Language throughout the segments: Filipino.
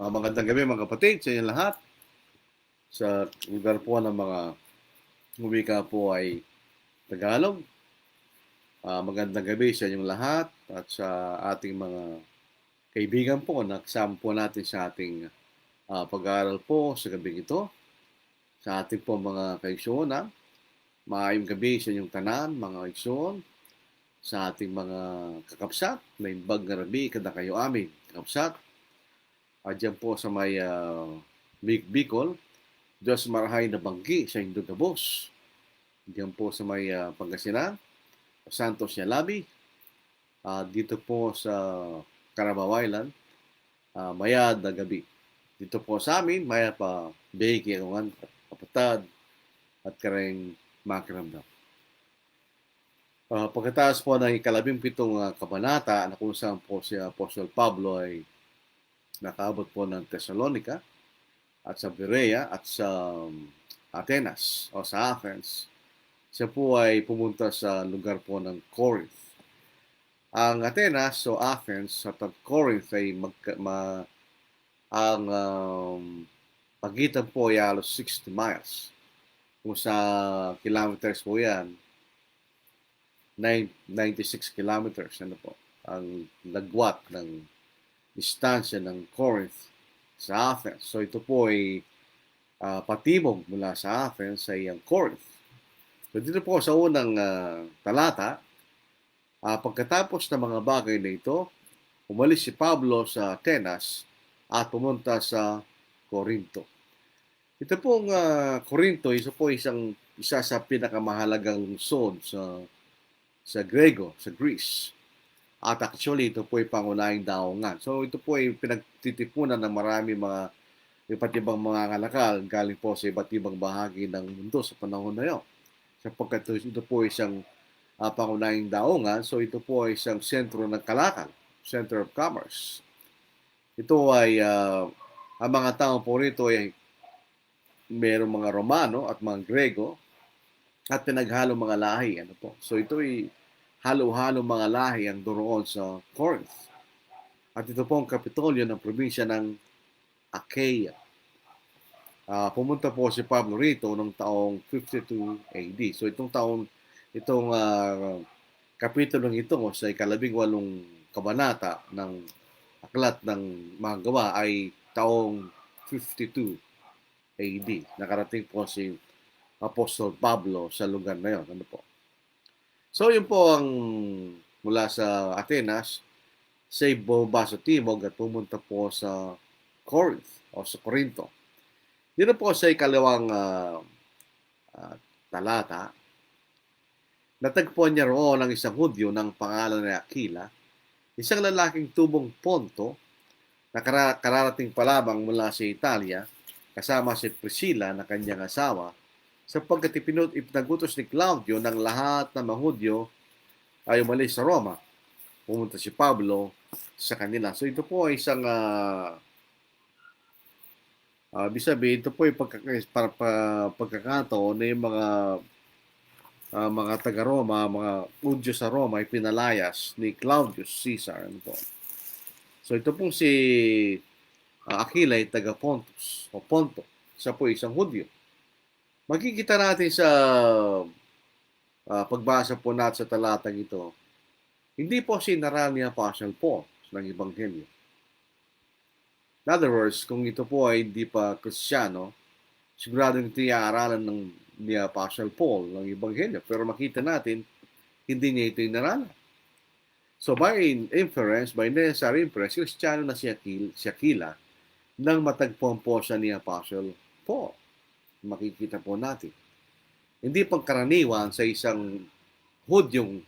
Magandang gabi mga kapatid sa inyo lahat. Sa lugar po ng mga wika po ay Tagalog. Magandang gabi sa inyong lahat at sa ating mga kaibigan po na kasama po natin sa ating pag-aaral po sa gabing ito. Sa ating po mga kaigsoon, maayong gabi sa inyong tanan, mga kaigsoon. Sa ating mga kakapsat, na imbag nga rabi, kada kayo amin, kakapsat. Diyan po sa may Bicol, Diyos marahay na banggi sa Indog Gabos. Diyan po sa may Pangasinan, Santos Yalabi. Dito po sa Carabao Island, mayad na gabi. Dito po sa amin, maya pa behiki ang kapatad at kareng makiramdam. Pagkatapos po ng ika-17 kabanata na kung saan po si Apostol Pablo ay nakaabot po ng Thessalonica at sa Berea at sa Atenas o sa Athens, siya po ay pumunta sa lugar po ng Corinth. Ang Atenas o Athens at ang Corinth ay ang pagitan po ay halos 60 miles. Kung sa kilometers po yan, 96 kilometers ang lagwat ng distansya ng Corinth sa Athens. So ito po ay patibog mula sa Athens ay ang Corinth. So dito po sa unang talata, pagkatapos ng mga bagay na ito, umalis si Pablo sa Atenas at pumunta sa Corinto. Ito pong Corinto, isa sa pinakamahalagang lungsod sa Grego, sa Greece. At actually, ito po ay pangunahing daungan. So, ito po ay pinagtitipunan ng marami mga iba't ibang mga kalakal galing po sa iba't ibang bahagi ng mundo sa panahon na yun. Sapagkat ito po ay isang pangunahing daungan, so ito po ay isang sentro ng kalakal, center of commerce. Ito ay, ang mga tao po rito ay mayroong mga Romano at mga Grego at pinaghalo mga lahi. So, ito ay halo-halo mga lahi ang doroon sa Corinth. At ito po ang kapitolyo ng probinsya ng Achaia. Pumunta po si Pablo rito noong taong 52 AD. So itong kapitolong ito sa ika-18 kabanata ng aklat ng mga gawa ay taong 52 AD. Nakarating po si Apostol Pablo sa lugar na yon. So yun po ang mula sa Atenas, siya bumaba sa timog at pumunta po sa Corinth o sa Corinto. Dito po sa ikalawang talata, natagpuan niya roon ang isang Hudyo ng pangalan ni Aquila, isang lalaking tubong Ponto na kararating pa lamang mula sa Italia kasama si Priscilla na kanyang asawa, sapagkat ipinagutos ni Claudio ng lahat ng mga Hudyo ay umalis sa Roma. Pumunta si Pablo sa kanila. So ito po ay isang sabihin, ito po ay pagkakataon na yung mga taga-Roma, mga Hudyo sa Roma ay pinalayas ni Claudius Caesar. So ito pong si Aquila ay taga-Pontus o Ponto. Siya po isang Hudyo. Makikita natin sa pagbasa po natin sa talatang ito, hindi po sinaral ni Apostle Paul ng Ebanghelyo. In other words, kung ito po ay hindi pa Kristyano, sigurado ito iaaralan ni Apostle Paul ng Ebanghelyo. Pero makita natin, hindi niya ito inaralan. So by inference, by necessary inference, Kristyano na si Aquila nang matagpuan po siya ni Apostle Paul. Makikita po natin. Hindi pangkaraniwan sa isang Hudyong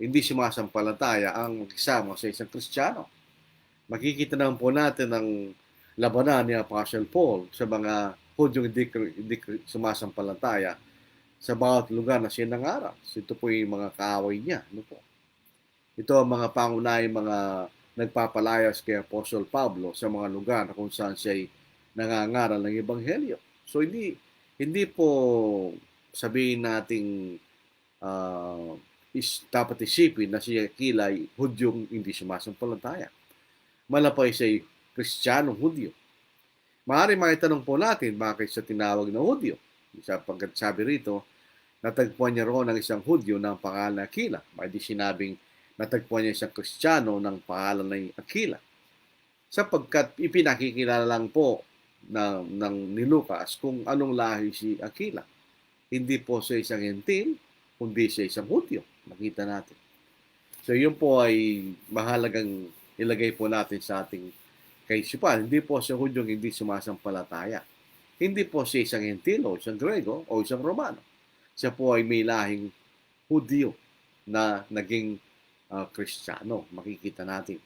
hindi sumasampalataya ang makisama sa isang Kristiyano. Makikita naman po natin ang labanan ni Apostle Paul sa mga Hudyong hindi sumasampalataya sa bawat lugar na siya nangaral. Ito po yung mga kaaway niya. Ito ang mga pangunahing mga nagpapalayas kay Apostol Pablo sa mga lugar na kung saan siya nangangaral ng Ebanghelyo. So hindi po sabihin nating dapat isipin na si Aquila ay Hudyong hindi sumasampalataya. Malapay siya Kristiyanong Hudyo. Maaari maitanong po natin bakit siya tinawag na Hudyo. Sapagkat sabi rito, natagpuan niya roon ng isang Hudyo ng pangalan na Aquila. May di sinabing natagpuan niya isang Kristiyano ng pangalan na Aquila. Sapagkat ipinakikilala lang po ni Lucas kung anong lahi si Aquila. Hindi po siya isang Gentil, kundi siya isang Hudyo. Makita natin. So yun po ay mahalagang ilagay po natin sa ating kaisipan. Hindi po siya Hudyong hindi sumasampalataya. Hindi po siya isang Gentil o isang Grego o isang Romano. Siya po ay may lahing Hudyo na naging Kristiyano. Makikita natin.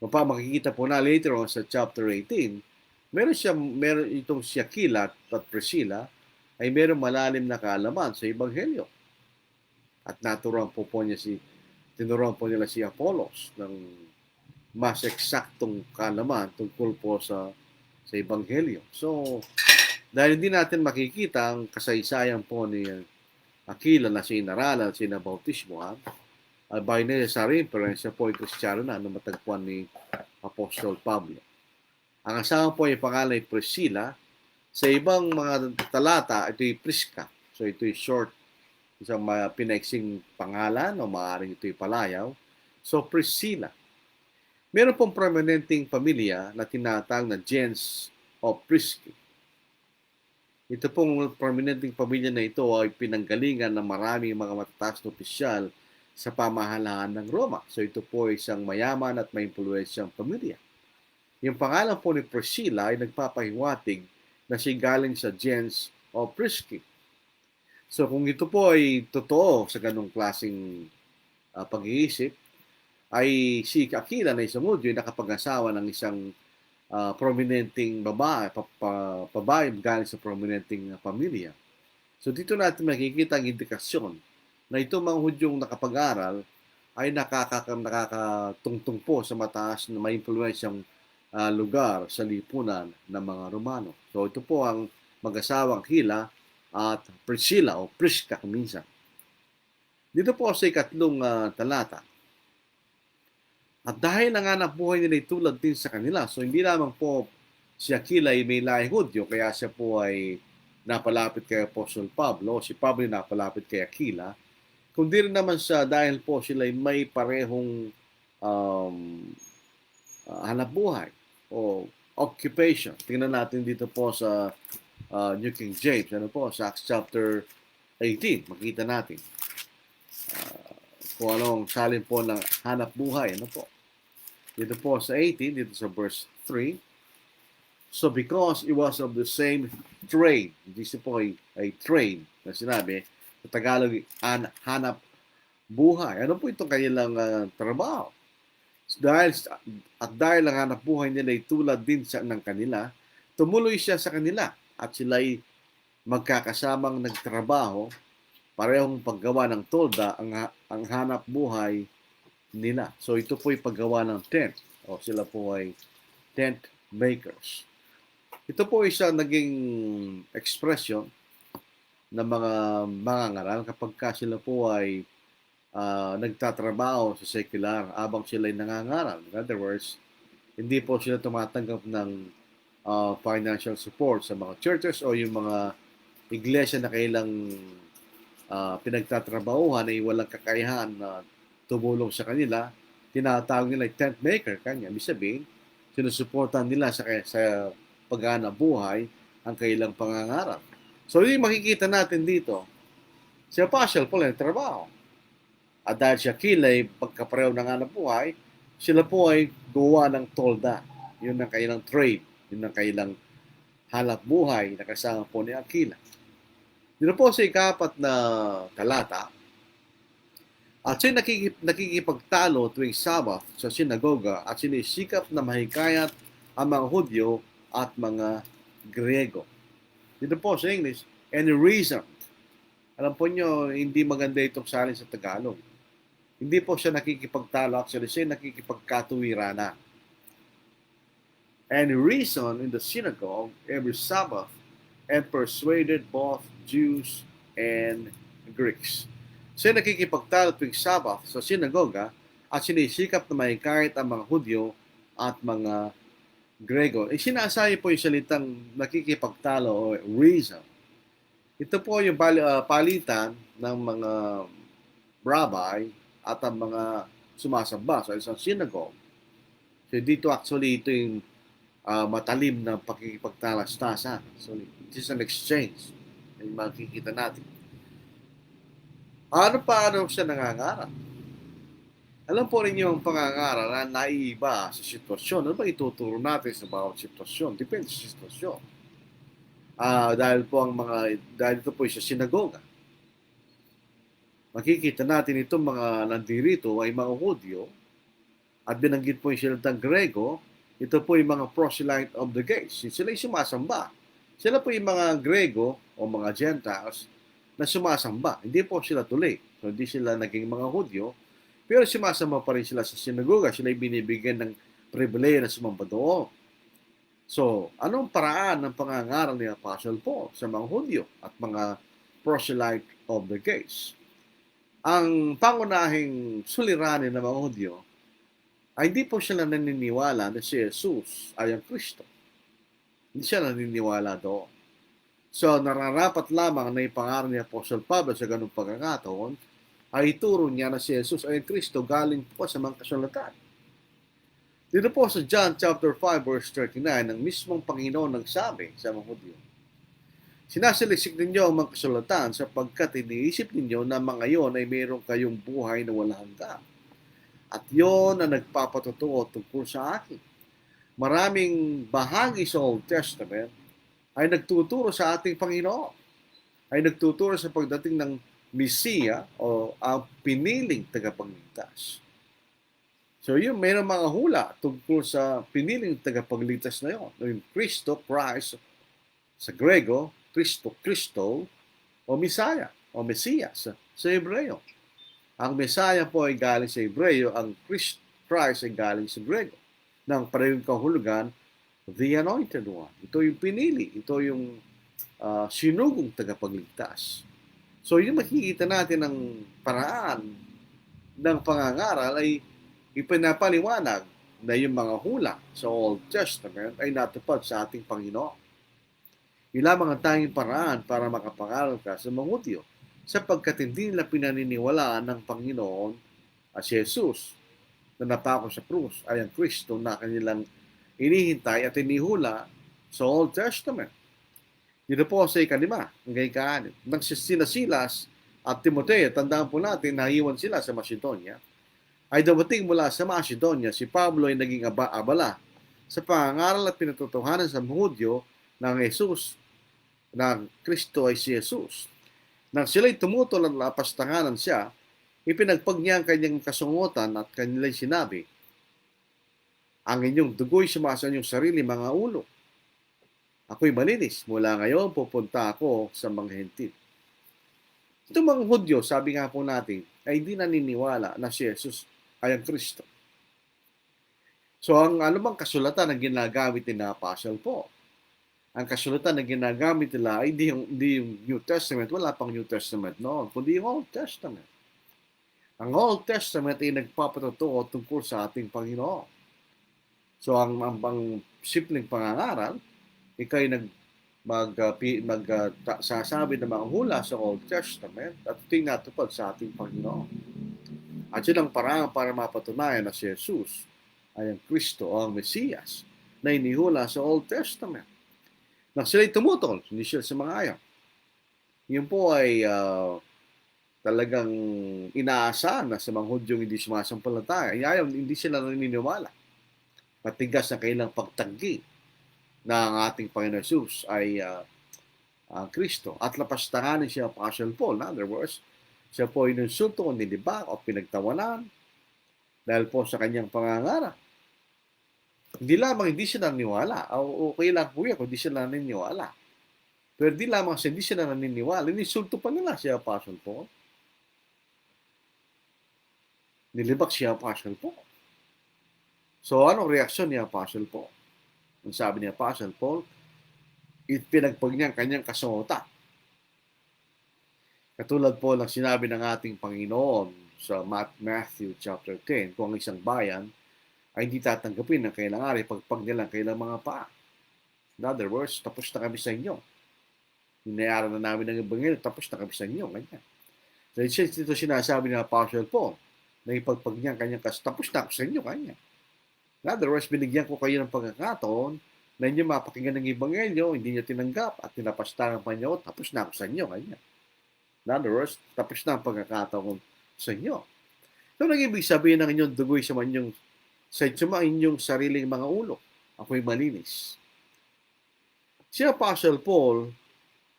Makikita po na later on sa chapter 18, meron itong si Aquila at Priscilla ay meron malalim na kaalaman sa Ebanghelyo. At tinuruan po nila si Apollos ng mas eksaktong kaalaman tungkol po sa Ebanghelyo. So, dahil hindi natin makikita ang kasaysayan po ni Aquila na sinaralan at sinabautismohan, by necessary inference, siya po ay Kristiyano na matagpuan ni Apostol Pablo. Ang asawa po ay pangalan ay Priscilla. Sa ibang mga talata, ito ay Prisca. So ito ay short, isang pinaiksing pangalan o maaaring ito ay palayaw. So Priscilla. Meron pong prominenteng pamilya na tinatawag na gens o Prisci. Ito pong prominenteng pamilya na ito ay pinanggalingan ng maraming mga matataas na opisyal sa pamahalaan ng Roma. So ito po ay isang mayaman at may impluwensyang pamilya. Yung pangalan po ni Priscilla ay nagpapahiwatig na siya galing sa gens o Prisci. So kung ito po ay totoo sa ganong klaseng pag-iisip, ay si Aquila na isang Hudyo ay nakapag-asawa ng isang prominenteng babae galing sa prominenteng pamilya. So dito natin makikita ang indikasyon na itong mga Hudyong nakapag-aral ay nakakatungtong po sa mataas na may impluwensyang lugar sa lipunan ng mga Romano. So ito po ang mag-asawang Aquila at Priscilla o Prisca minsan. Dito po sa ikatlong talata. At dahil ang anak buhay nila ay tulad din sa kanila, so hindi lamang po si Aquila ay may lahing Hudyo, kaya siya po ay napalapit kay Apostol Pablo, si Pablo ay napalapit kay Aquila, kundi rin naman siya dahil po sila ay may parehong hanap buhay o occupation. Tingnan natin dito po sa New King James, sa Acts chapter 18, makita natin kung anong salin po ng hanap buhay. Dito po sa 18, dito sa verse 3, so because it was of the same trade, dito po ay trade na sinabi, sa Tagalog, hanap buhay. Ano po itong kanilang trabaho? Dahil ang hanap buhay nila ay tulad din ng kanila, tumuloy siya sa kanila at sila'y magkakasamang nagtrabaho, parehong paggawa ng tolda ang hanap buhay nila. So ito po ay paggawa ng tent o sila po ay tent makers. Ito po ay isang naging expression ng mga mangangaral kapag sila po ay nagtatrabaho sa secular habang sila ay nangangaral. In other words, hindi po sila tumatanggap ng financial support sa mga churches o yung mga iglesia na kailang pinagtatrabahuhan ay walang kakayahan na tumulong sa kanila. Tinatawag nila tent maker kanya. Ibig sabihin, sinusuportan nila sa paghanap buhay ang kailang pangangaral. So, yung makikita natin dito, si Apostle Paul ay trabaho. At dahil si Aquila ay pagkapareho ng hanap buhay, sila po ay gawa ng tolda. Yun ang kailang trade. Yun ang kailang hanap buhay na kasama po ni Aquila. Dito po sa ikapat na talata, at siya nakikipagtalo tuwing Sabbath sa sinagoga at sinisikap na mahikayat ang mga Hudyo at mga Griego. Dito po sa English, any reason. Alam po nyo, hindi maganda itong salin sa Tagalog. Hindi po siya nakikipagtalo. Actually, siya nakikipagkatuwirana. And reasoned in the synagogue every Sabbath and persuaded both Jews and Greeks. Siya nakikipagtalo tuwing Sabbath sa sinagoga at sinisikap na mahikayat ang mga Hudyo at mga Grego. Sinasabi po yung salitang nakikipagtalo o reason. Ito po yung palitan ng mga rabbi at ang mga sumasamba sa isang synagogue. So dito actually ito yung matalim na pakikipagtalastasan. So it is an exchange. Yung makikita natin. Paano siya nangangarap? Alam po ninyo ang pangangaral na naiiba sa sitwasyon. Ano ba ituturo natin sa bawat sitwasyon? Depende sa sitwasyon. Dahil ito po sa sinagoga. Makikita natin itong mga nandirito ay mga Hudyo at binanggit po yung salitang Grego, ito po yung mga proselyte of the gates. Sila yung sumasamba. Sila po yung mga Grego o mga Gentiles na sumasamba. Hindi po sila tuloy. So, hindi sila naging mga Hudyo, pero sumasamba pa rin sila sa sinagoga. Sila yung binibigyan ng pribileyo na sumamba doon. So, anong paraan ng pangangaral ni Apostle Paul sa mga Hudyo at mga proselyte of the gates? Ang pangunahing suliranin ng mga Hudyo ay hindi po sila naniniwala na si Jesus ay ang Kristo. Hindi siya naniniwala doon. So, nararapat lamang na ipangaral ni Apostle Pablo sa ganung pagkakataon ay ituro niya na si Jesus ay ang Kristo galing po sa mga kasulatan. Dito po sa John chapter 5 verse 39, ang mismong Panginoon nagsabi sa mga Hudyo, sinasalisik ninyo ang mga kasulatan sapagkat iniisip ninyo na mga yon ay mayroon kayong buhay na walang hanggan. At yon ang nagpapatotoo tungkol sa akin. Maraming bahagi sa Old Testament ay nagtuturo sa ating Panginoon. Ay nagtuturo sa pagdating ng Mesiya o ang piniling tagapagligtas. So yun, mayroong mga hula tungkol sa piniling tagapagligtas na yun. Yung Kristo, Christ, sa Grego, Kristo, o Messiah, o Mesias sa Hebreo. Ang Messiah po ay galing sa Hebreo, ang Christ ay galing sa Grego. Nang parehong kahulugan, the anointed one. Ito yung pinili, ito yung sinugong tagapagligtas. So yung makikita natin ng paraan ng pangangaral ay ipinapaliwanag na yung mga hula sa Old Testament ay natupad sa ating Panginoon. Yun lamang ang tanging paraan para makapangaral ka sa mga Hudyo sapagkat hindi nila pinaniniwalaan ng Panginoon at si Jesus na napako sa krus ay ang Kristo na kanilang inihintay at inihula sa Old Testament. Dito po sa ikalima, hanggang ika-anim. Nang sina Silas at Timoteo, tandaan po natin na iwan sila sa Macedonia, ay dumating mula sa Macedonia, si Pablo ay naging abala sa pangangaral at pinatutuhanan sa Hudyo ng Jesus, na Kristo ay si Jesus. Nang sila'y tumutol at lapastanganan siya, ipinagpag niya ang kanyang kasungutan at kanilang sinabi, ang inyong dugo'y sumasa inyong sarili mga ulo. Ako'y malinis. Mula ngayon, pupunta ako sa mga hentil. Itong mga Hudyo, sabi nga po natin, ay hindi naniniwala na si Jesus ay ang Kristo. So, ang anumang kasulatan na ginagamit ni Apostle Paul, ang kasulatan na ginagamit nila ay hindi yung New Testament, wala pang New Testament noon, kundi yung Old Testament. Ang Old Testament ay nagpapatotoo tungkol sa ating Panginoon. So, ang simpleng pangangaral, ikay sasabi ng mga hula sa Old Testament at ito'y natupad sa ating Panginoon. At yun ang parang para mapatunayan na si Jesus ay ang Kristo o ang Mesiyas na inihula sa Old Testament. Nang sila'y tumutol, hindi sila sa mga ayaw. Yun po ay talagang inaasahan na sa mga Hudyong hindi sumasampalataya. Ayaw, hindi sila naniniwala. Matigas na kailang pagtanggi na ang ating Panginoon Jesus ay Kristo. At lapastanganin siya Apostle Paul. In other words, siya po ay insulto o nilibak o pinagtawanan dahil po sa kanyang pangangaral. Hindi lamang hindi sila naniniwala. Okay lang po yan kung hindi sila naniniwala. Pero di lamang sa hindi sila naniniwala, ininsulto pa nila si Apostle Paul. Nilibak si Apostle Paul. So, anong reaksyon ni Apostle Paul? Ang sabi ni Apostle Paul, ipinagpag niya ang kanyang kasungutan. Katulad po ng sinabi ng ating Panginoon sa Matthew chapter 10, kung ang isang bayan ay hindi tatanggapin ng kailang ari pagpag nilang kailang mga paa. In other words, tapos na kami sa inyo. Hinayaran na namin ng Ebanghelyo, tapos na kami sa inyo. Ganyan. So, ito sinasabi ni Apostle Paul, na ipagpag niya kanyang tapos na ako sa inyo. Ganyan. In other words, binigyan ko kayo ng pagkakataon na inyo mapakinggan ng Ebanghelyo, hindi niyo tinanggap at tinapastaran pa niyo, tapos na ako sa inyo. Ganyan. In other words, tapos na ang pagkakataon sa inyo. So, nag-ibig sabihin ng inyong dugoy sa inyong sariling mga ulo. Ako'y malinis. Si Apostle Paul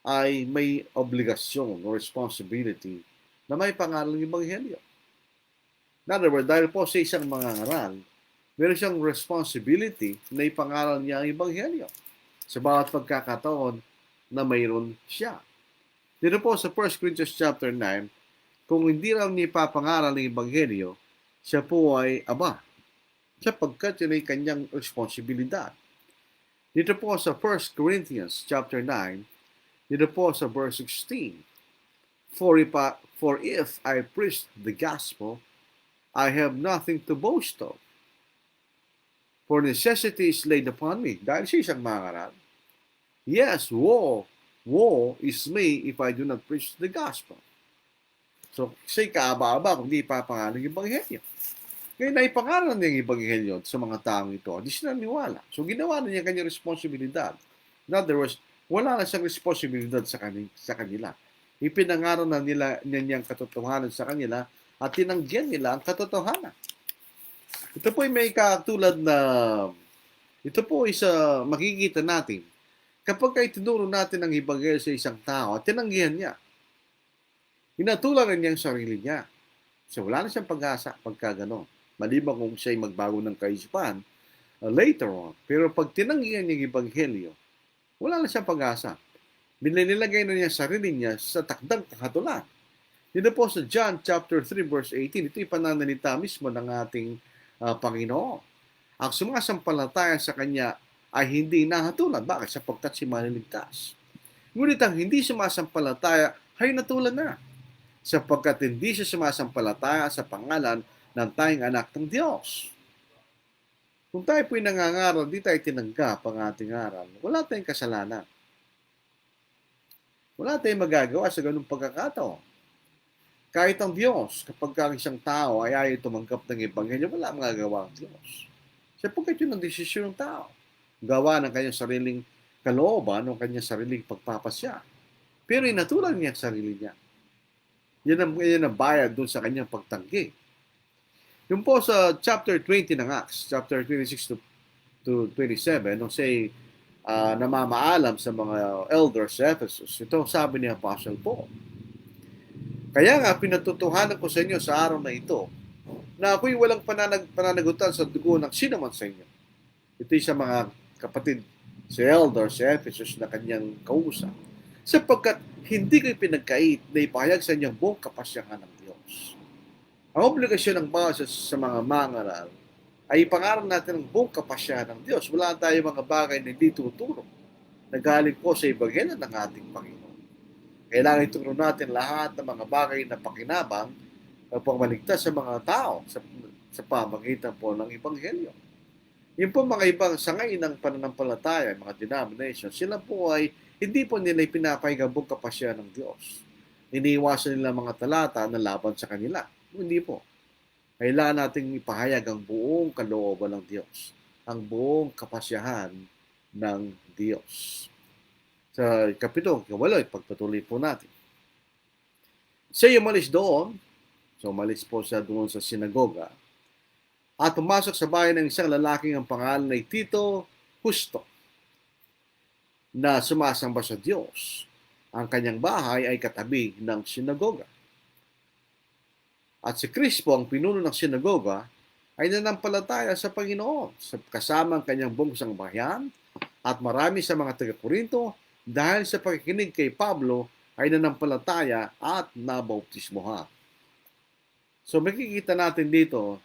ay may obligasyon o responsibility na may pangalan ng Ebanghelyo. In other words, dahil po sa isang mangangaral, meron siyang responsibility na ipangaral niya ang Ebanghelyo sa bawat pagkakataon na mayroon siya. Dito po sa 1 Corinthians chapter 9, kung hindi raw niya ipapangaral ng Ebanghelyo, siya po ay aba, sapagkat yun ay kanyang responsibilidad. Dito po sa 1 Corinthians chapter 9, dito po sa verse 16, For if I preach the gospel, I have nothing to boast of. For necessity is laid upon me. Dahil siya isang mangaral. Yes, woe is me if I do not preach the gospel. So, siya'y kaaba-aba kung di ipapangalan ng Ebanghelyo. Kaya naipangalan niya ang Ebanghelyo sa mga taong ito. Di sila niwala. So, ginawa na niya kanyang responsibilidad. In other words, wala na siyang responsibilidad sa kanila. Ipinangaral na niyang katotohanan sa kanila at tinanggihan nila ang katotohanan. Ito po ay may katulad na, ito po ay sa makikita natin. Kapag ay tinuro natin ang Ebanghelyo sa isang tao at tinanggihan niya, inatulan niya ang sarili niya. So wala na siyang pag-asa pagka gano'n. Maliban kung siya'y magbago ng kaisipan later on. Pero pag tinanggihan niya ang Ebanghelyo, wala na siyang pag-asa. Binilagay na niya sarili niya sa takdang kahatulan. Dito po sa John chapter 3 verse 18, ito'y pananalita mismo ng ating Panginoon. Ang sumasampalataya sa Kanya ay hindi nahatulan. Bakit? Sapagkat si maliligtas. Ngunit ang hindi sumasampalataya ay natulan na. Sapagkat hindi siya sumasampalataya sa pangalan ng tayong anak ng Diyos. Kung tayo po'y nangangaral, di tayo tinanggap ang ating aral, wala tayong kasalanan. Wala tayong magagawa sa ganung pagkakataon. Kahit ang Diyos, kapag ang isang tao ay ayaw tumanggap ng Ebanghelyo, wala magagawa ang Diyos. Sapagkat yun ang desisyon ng tao. Gawa ng kanyang sariling kalooban o kanyang sariling pagpapasya. Pero inatulan niya ang sarili niya. Yan ang bayad doon sa kanyang pagtanggi. Yung po sa chapter 20 ng Acts, chapter 26 to 27, nung say, namamaalam sa mga elders sa Ephesus, ito sabi ni Apostle Paul. Kaya nga, pinatutuhanan ko sa inyo sa araw na ito, na ako'y walang pananagutan sa dugo ng sinaman sa inyo. Ito'y sa mga kapatid, sa elders sa Ephesus na kanyang kausap. Sapagkat hindi kayo pinagkait na ipahayag sa inyong buong kapasyahan ng Diyos. Ang obligasyon ng bawat sa mga mangaral ay ipangaral natin ang buong kapasyahan ng Diyos. Wala tayong mga bagay na hindi tuturo na galing po sa Ebanghelyo ng ating Panginoon. Kailangan ituro natin lahat ng mga bagay na pakinabang upang maligtas sa mga tao sa pamagitan po ng Ebanghelyo. Yung po mga ibang sangay ng pananampalataya, mga denominations, sila po ay hindi po nila ipinapahayag ang buong kapasyahan ng Diyos. Iniiwasan nila mga talata na laban sa kanila. Hindi po. Kailangan nating ipahayag ang buong kalooban ng Diyos, ang buong kapasyahan ng Diyos. Sa kapitulo 8, pagpatuloy po natin. Siya umalis doon, so umalis po siya doon sa sinagoga, at pumasok sa bahay ng isang lalaking ang pangalan ay Tito Justo, na sumasamba sa Diyos. Ang kanyang bahay ay katabi ng sinagoga. At si Crispo, ang pinuno ng sinagoga, ay nanampalataya sa Panginoon kasama ang kanyang buong bayan at marami sa mga taga-Korinto dahil sa pakikinig kay Pablo ay nanampalataya at nabautismohan. So makikita natin dito,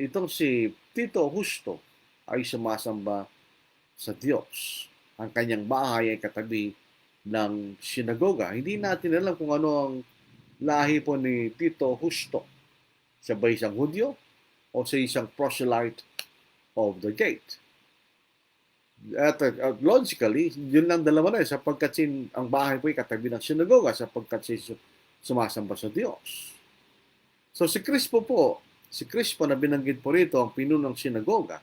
itong si Tito Justo ay sumasamba sa Diyos. Ang kanyang bahay ay katabi ng sinagoga. Hindi natin alam kung ano ang lahi po ni Tito Justo. Siya ba isang Hudyo? o sa isang proselyte of the gate. At logically, yun lang dalawa na sapagkat ang bahay po ay katabi ng sinagoga sapagkat sumasamba sa Diyos. So si Crispo na binanggit po rito ang pinuno ng sinagoga.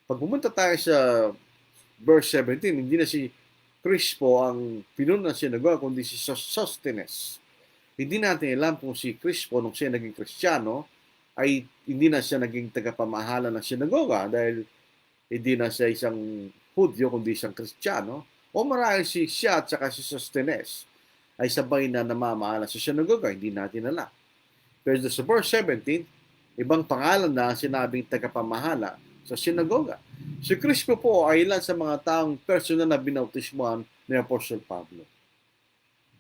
Pag pumunta tayo sa verse 17, hindi na si Crispo ang pinuno ng sinagoga kundi si Sosthenes. Hindi natin alam kung si Crispo nung siya naging Kristiyano ay hindi na siya naging tagapamahala ng sinagoga dahil hindi na siya isang Hudyo kundi isang Kristiyano, o marahil siya at saka si Sosthenes ay sabay na namamahala sa sinagoga, hindi natin alam. Pero sa verse 17, ibang pangalan na sinabing tagapamahala sa sinagoga. Si Crispo po ay ilan sa mga taong personal na binautismuhan ni Apostle Pablo.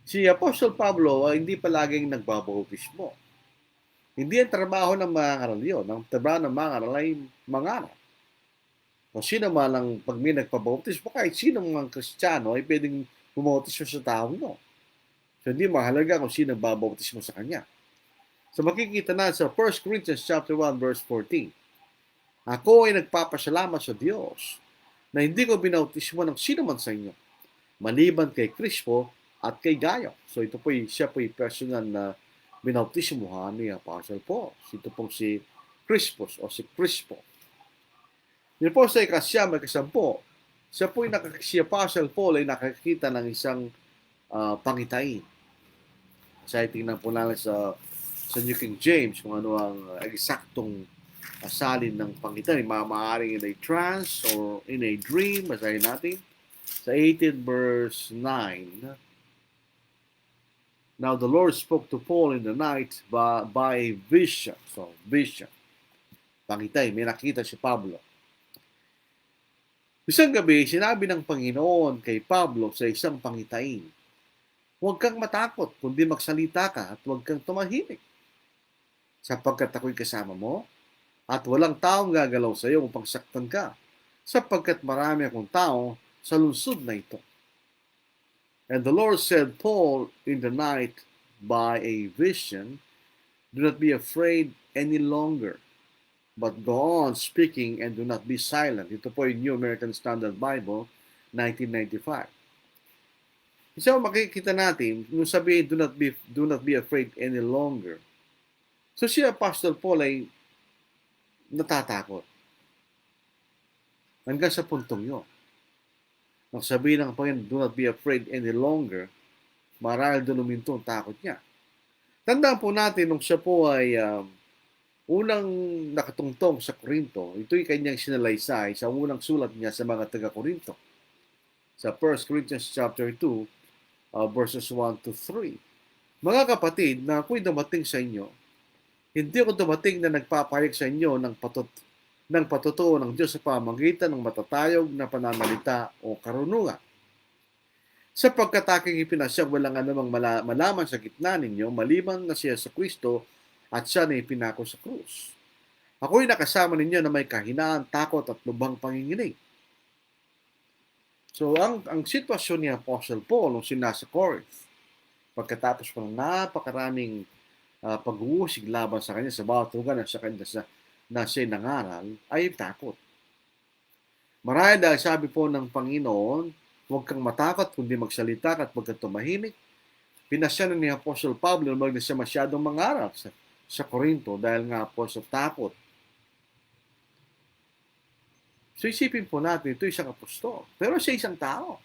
Si Apostle Pablo ay hindi palaging nagbabautismo. Hindi ang trabaho ng mga aral yun. Ang trabaho ng mga aral ay mangaral. Kung sino man ang pag may nagpabautismo, kahit sino mga Kristiyano ay pwedeng bumautismo sa tao mo. So hindi mahalaga kung sino babautismo sa kanya. So makikita na sa 1 Corinthians chapter 1 verse 14. Ako ay nagpapasalamat sa Diyos na hindi ko binautismo ng sino man sa inyo, maliban kay Crispo at kay Gayo. So siya po yung personal na binautismuhan ni Apostle Paul. Ito pong si Crispus o si Crispo. Yun po sa ikasyam, ikasampo, si Apostle Paul ay nakakita ng isang pangitain. Sa tingnan po natin sa New King James kung ano ang eksaktong asalin ng pangitain. Maaaring in a trance or in a dream, basahin natin. Sa 18 verse 9, Now the Lord spoke to Paul in the night by a vision. So, vision. Pangitay, may nakita si Pablo. Isang gabi, sinabi ng Panginoon kay Pablo sa isang pangitain, huwag kang matakot, kundi magsalita ka at huwag kang tumahimik. Sapagkat ako'y kasama mo, at walang taong gagalaw sa iyo upang saktan ka, sapagkat marami akong tao sa lungsod na ito. And the Lord said, Paul, in the night by a vision, do not be afraid any longer, but go on speaking and do not be silent. Ito po yung New American Standard Bible, 1995. So makikita natin, nung sabihin, do not be afraid any longer. So si Apostle Paul ay natatakot. Hanggang sa puntong yun. Nang sabihin ng Panginoon, do not be afraid any longer, marahil doon uminto ang takot niya. Tandaan po natin, nung siya po ay unang nakatungtong sa Korinto, ito'y kanyang sinalaysay sa unang sulat niya sa mga taga-Korinto. Sa 1 Corinthians chapter 2, verses 1 to 3. Mga kapatid, na ako'y dumating sa inyo, hindi ako dumating na nagpapahayag sa inyo ng patutuo ng Diyos sa pamamagitan ng matatayog na pananalita o karunungan. Sapagkat aking ipinasyang walang anumang malaman sa gitna ninyo, maliban na siya sa Kristo at siya na ipinako sa krus. Ako'y nakasama ninyo na may kahinaan, takot at lubhang panginginig. So, ang sitwasyon ni Apostle Paul nung sinasa Corinth, pagkatapos ng napakaraming pag-uusig laban sa kanya sa bawat lugar na siya nangaral, ay takot. Marahil dahil sabi po ng Panginoon, huwag kang matakot kundi magsalita at huwag kang tumahimik. Pinasya na ni Apostle Pablo na huwag na siya masyadong mangaral sa Korinto dahil nga po sa takot. So isipin po natin, ito isang apostol. Pero siya isang tao.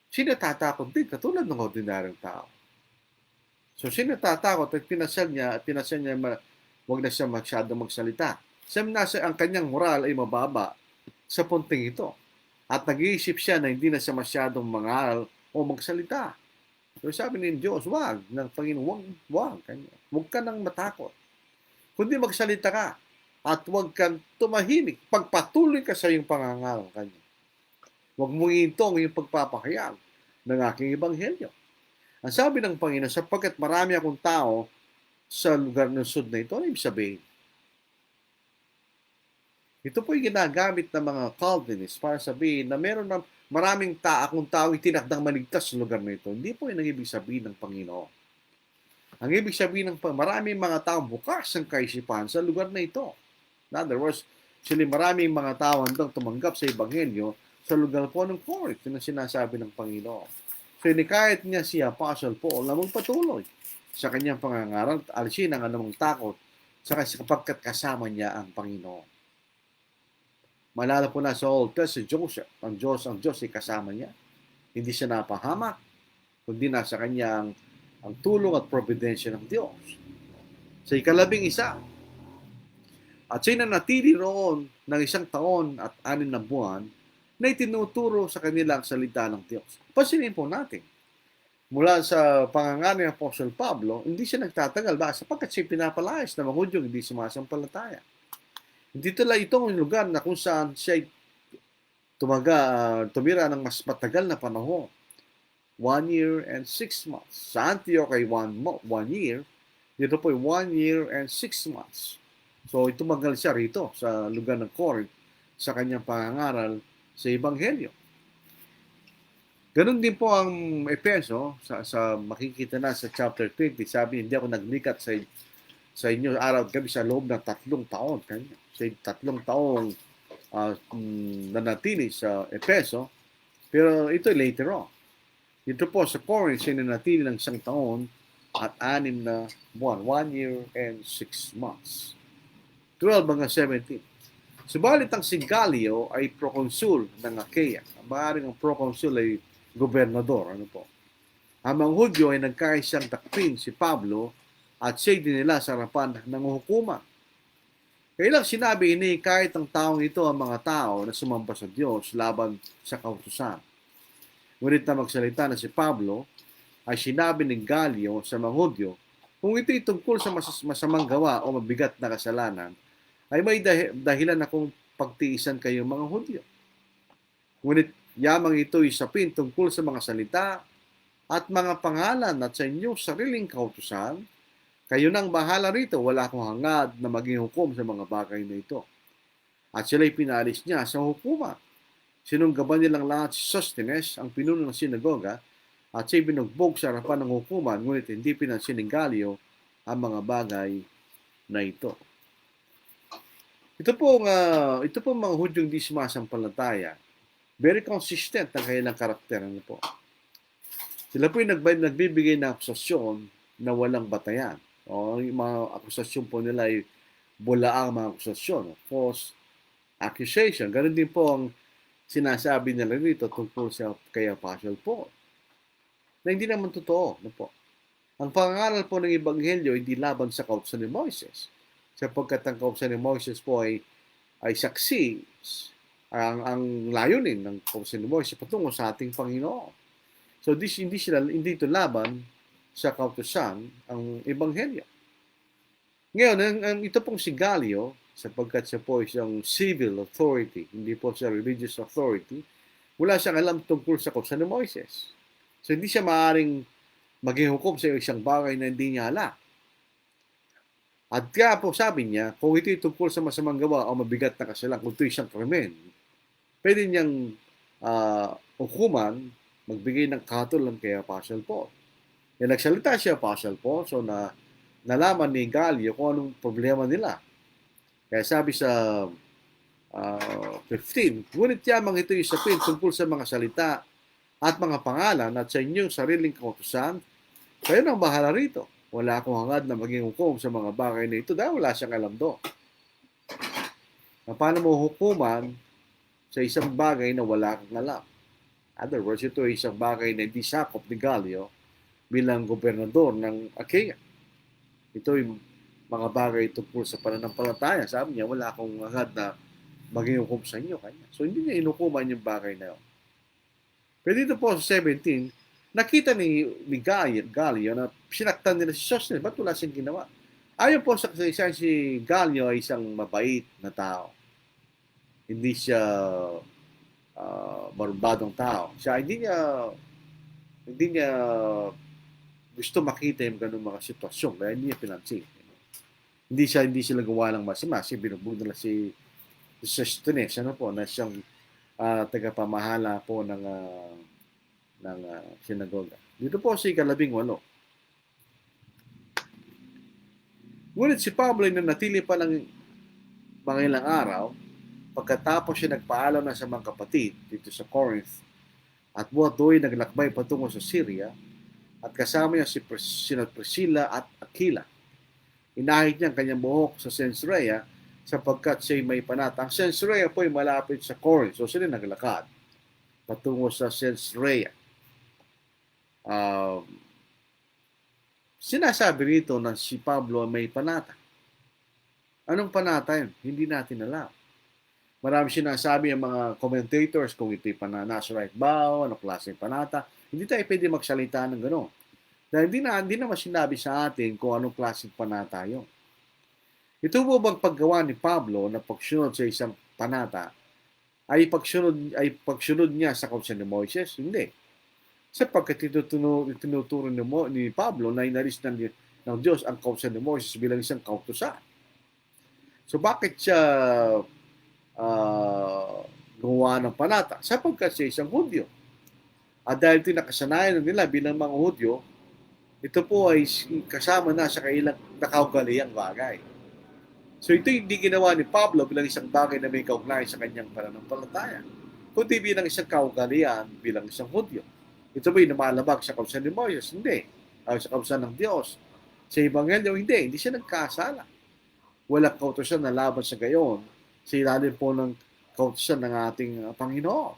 Sino tatakot din katulad ng ordinaryong tao? So sino tatakot at pinasya niya huwag na siya masyadong magsalita. Ang kanyang moral ay mababa sa punting ito. At nag-iisip siya na hindi na siya masyadong mangaral o magsalita. So sabi ni Diyos, wag, ng Panginoon, wag ka nang matakot. Kundi magsalita ka at wag kang tumahimik. Pagpatuloy ka sa iyong pangangaral kanya. Huwag mong iintong yung pagpapahayag ng aking ebanghelyo. Ang sabi ng Panginoon, sapagkat marami akong tao sa lugar ng sud na ito, ano ibig sabihin? Ito po yung ginagamit ng mga Calvinists para sabihin na meron ng maraming akong tao itinakdang maligtas sa lugar na ito. Hindi po yung ibig sabihin ng Panginoon. Ang ibig sabihin ng maraming mga tao bukas ang kaisipan sa lugar na ito. In other words, maraming mga tao handang tumanggap sa Ebanghelyo sa lugar po ng Corinth. Yun ang sinasabi ng Panginoon. So, inikayat niya si Apostle Paul na magpatuloy sa kanyang pangangaral, alisin ang anumang takot sapagkat kasama niya ang Panginoon. Malala po na sa Old Testament, si Joseph, ang Diyos ay kasama niya. Hindi siya napahamak, kundi nasa kanya ang tulong at providensya ng Diyos. Sa ikalabing isa, at siya'y nanatili roon ng 1 taon at 6 na buwan na itinuturo sa kanila ang salita ng Diyos. Pansinin po natin, mula sa pangangaral ni Apostle Pablo, hindi siya nagtatagal ba sapagkat siya pinapalayas na mga Hudyong hindi sumasampalataya. Dito lang itong lugar na kung saan siya tumira ng mas matagal na panahon. 1 year and 6 months. Sa Antioch ay 1 year. Dito po ay 1 year and 6 months. So tumagal siya rito sa lugar ng Corinth sa kanyang pangangaral sa Ebanghelyo. Ganun din po ang Efeso, sa makikita na sa chapter 20, sabi, hindi ako naglikat sa inyo araw at gabi sa loob ng 3 taon. Sa 3 taong nanatili sa Efeso, pero ito later on. Ito po sa Corinth, siya nanatili ng 1 taon at 6 na buwan, 1 year and 6 months. 12 hanggang 17. Subalit ang si Gallio ay proconsul ng Achaia. Maaaring ang proconsul ay gobernador. Ano po? Ang mga Hudyo ay nagkaisang takpin si Pablo at siya'y dinila sa harapan ng hukuman. Kailang sinabi ini kahit ang taong ito ang mga tao na sumamba sa Diyos laban sa kautusan. Ngunit na magsalita na si Pablo ay sinabi ni Gallio sa mga Hudyo, kung ito'y tungkol sa masamang gawa o mabigat na kasalanan, ay may dahilan akong pagtiisan kayo mga Hudyo. Ngunit yamang ito'y sapin tungkol sa mga salita at mga pangalan at sa inyong sariling kautusan, kayo nang bahala rito, wala akong hangad na maging hukom sa mga bagay na ito. At sila'y pinalis niya sa hukuman. Sinunggaban nilang lahat si Sosthenes, ang pinuno ng sinagoga, at siya'y binugbog sa harapan ng hukuman, ngunit hindi pinansin ni Gallio ang mga bagay na ito. Ito po mga Hudyong di sumasampalataya. Very consistent ang kanilang karakter. Ano po? Sila po'y nagbibigay ng akusasyon na walang batayan. O yung mga akusasyon po nila ay bulaang mga akusasyon. False accusation. Ganun din po ang sinasabi nila rito tungkol sa kay Apostle Paul. Na hindi naman totoo. Ano po? Ang pangaral po ng Ebanghelyo hindi laban sa kautusan ni Moises. Sapagkat ang kautusan ni Moises po ay saksi ang layunin ng kautusan ni Moises patungo sa ating Panginoon. So hindi ito laban sa kautusan ang Ebanghelyo. Ngayon, ito pong si Gallio, sapagkat siya po isang civil authority, hindi po siya religious authority, wala siyang alam tungkol sa kautusan ni Moises. So hindi siya maaaring maging hukom sa isang bagay na hindi niya alam. At kaya po sabi niya, kung ito'y tungkol sa masamang gawa o mabigat na kasalanan, kung ito'y isang krimen, pwede niyang hukuman, magbigay ng katulan kay Apostle Paul. Nagsalita siya Apostle Paul, so nalaman ni Gallio kung anong problema nila. Kaya sabi sa 15, ngunit yamang ito'y isapin tungkol sa mga salita at mga pangalan at sa inyong sariling kautusan, kayo nang bahala rito. Wala akong hangad na maging hukom sa mga bagay na ito dahil wala siyang alam doon. Paano mo hukuman sa isang bagay na wala kang alam? In other words, ito ay isang bagay na hindi sakop ni Gallio bilang gobernador ng Achaia. Ito ay mga bagay tungkol sa pananampalataya. Sabi niya, wala akong hangad na maging hukom sa inyo. Kanya. So, hindi niya inukuman yung bagay na yun. Pero dito po sa 17, nakita ni Gallio na sinaktan nila si Sosthenes. Ba't wala siyang ginawa? Ayon po sa kasaysayan, si Gallio ay isang mabait na tao. Hindi siya marumbadong tao. Siya hindi niya gusto makita yung ganung mga sitwasyon. Kaya hindi niya pinansin. Hindi sila gawa ng masama. Kasi binugbog nila si Sosthenes, ano po, na siyang tagapamahala po ng sinagoga. Dito po si 18. Ngunit si Pablo ay nanatili pa ng mga ilang araw pagkatapos siya nagpaalam na sa mga kapatid dito sa Corinth at buhat do'y naglakbay patungo sa Syria at kasama niya sina Priscilla at Aquila. Inahit niya ang kanyang buhok sa Caesarea sapagkat siya'y may panata. Ang Caesarea po ay malapit sa Corinth. So sila naglakad patungo sa Caesarea. Sinasabi rito na si Pablo may panata. Anong panata yun? Hindi natin alam. Marami sinasabi ang mga commentators kung ito'y Nazarite vow, ano klaseng panata. Hindi tayo pwede magsalita ng gano'n. Dahil hindi naman sinabi sa atin kung anong klaseng panata yun. Ito po bang paggawa ni Pablo na pagsunod sa isang panata ay pagsunod niya sa kautusan ni Moises? Hindi. Sapagkat tinuturo ni Pablo na inalis ng Diyos ang kautusan ni Moises bilang isang kautusan. So bakit siya gumawa ng panata? Sapagkat siya isang Hudyo. At dahil ito nakasanayan nila bilang mga Hudyo, ito po ay kasama na sa kailang nakaugaliang bagay. So ito hindi ginawa ni Pablo bilang isang bagay na may kaugnayan sa kanyang pananampalataya, kundi bilang isang kaugalian bilang isang Hudyo. Ito ba'y lumalabag sa kautusan ni Moises? Hindi. Sa kautusan ng Diyos. Sa Ebanghelyo, hindi siya nagkasala. Walang kautusan na laban sa gayon sa ilalim po ng kautusan ng ating Panginoon.